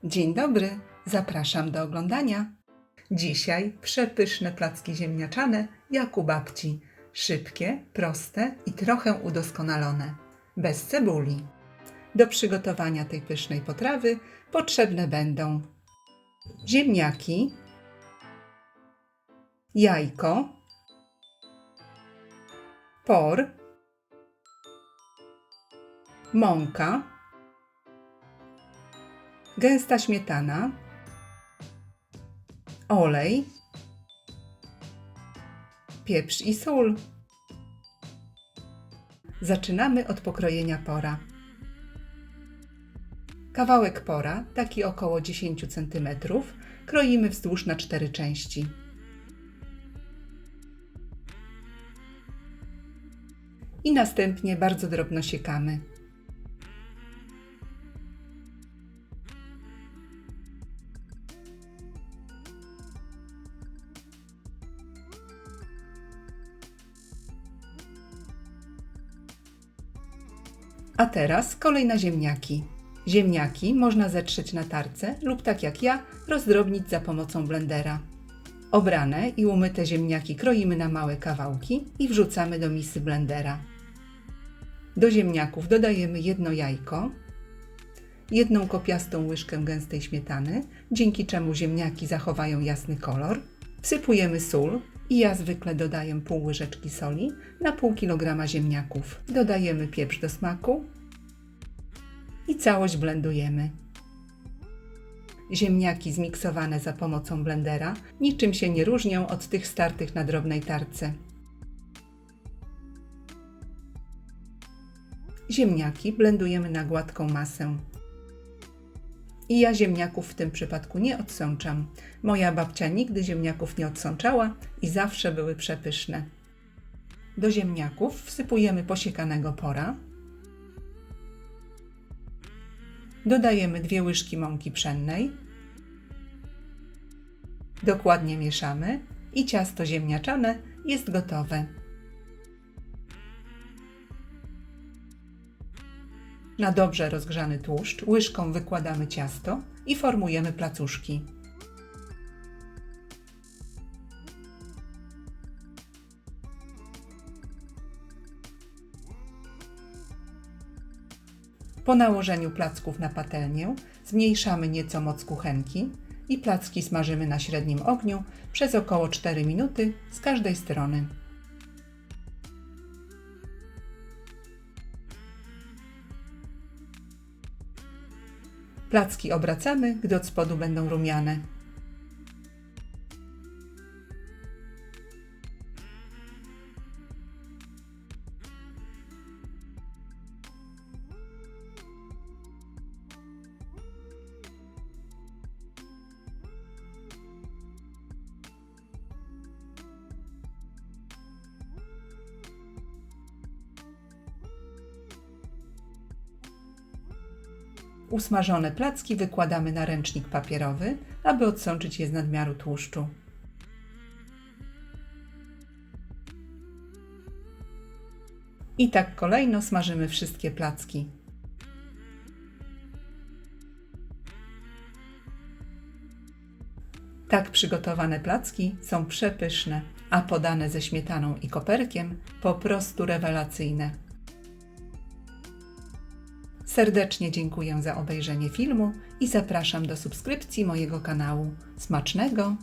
Dzień dobry, zapraszam do oglądania. Dzisiaj przepyszne placki ziemniaczane jak u babci. Szybkie, proste i trochę udoskonalone. Bez cebuli. Do przygotowania tej pysznej potrawy potrzebne będą ziemniaki, jajko, por, mąka, gęsta śmietana, olej, pieprz i sól. Zaczynamy od pokrojenia pora. Kawałek pora, taki około 10 cm, kroimy wzdłuż na 4 części. I następnie bardzo drobno siekamy. A teraz kolej na ziemniaki. Ziemniaki można zetrzeć na tarce lub tak jak ja rozdrobnić za pomocą blendera. Obrane i umyte ziemniaki kroimy na małe kawałki i wrzucamy do misy blendera. Do ziemniaków dodajemy jedno jajko, jedną kopiastą łyżkę gęstej śmietany, dzięki czemu ziemniaki zachowają jasny kolor. Wsypujemy sól i ja zwykle dodaję pół łyżeczki soli na pół kilograma ziemniaków. Dodajemy pieprz do smaku i całość blendujemy. Ziemniaki zmiksowane za pomocą blendera niczym się nie różnią od tych startych na drobnej tarce. Ziemniaki blendujemy na gładką masę. I ja ziemniaków w tym przypadku nie odsączam. Moja babcia nigdy ziemniaków nie odsączała i zawsze były przepyszne. Do ziemniaków wsypujemy posiekanego pora. Dodajemy 2 łyżki mąki pszennej. Dokładnie mieszamy i ciasto ziemniaczane jest gotowe. Na dobrze rozgrzany tłuszcz łyżką wykładamy ciasto i formujemy placuszki. Po nałożeniu placków na patelnię zmniejszamy nieco moc kuchenki i placki smażymy na średnim ogniu przez około 4 minuty z każdej strony. Placki obracamy, gdy od spodu będą rumiane. Usmażone placki wykładamy na ręcznik papierowy, aby odsączyć je z nadmiaru tłuszczu. I tak kolejno smażymy wszystkie placki. Tak przygotowane placki są przepyszne, a podane ze śmietaną i koperkiem po prostu rewelacyjne. Serdecznie dziękuję za obejrzenie filmu i zapraszam do subskrypcji mojego kanału. Smacznego!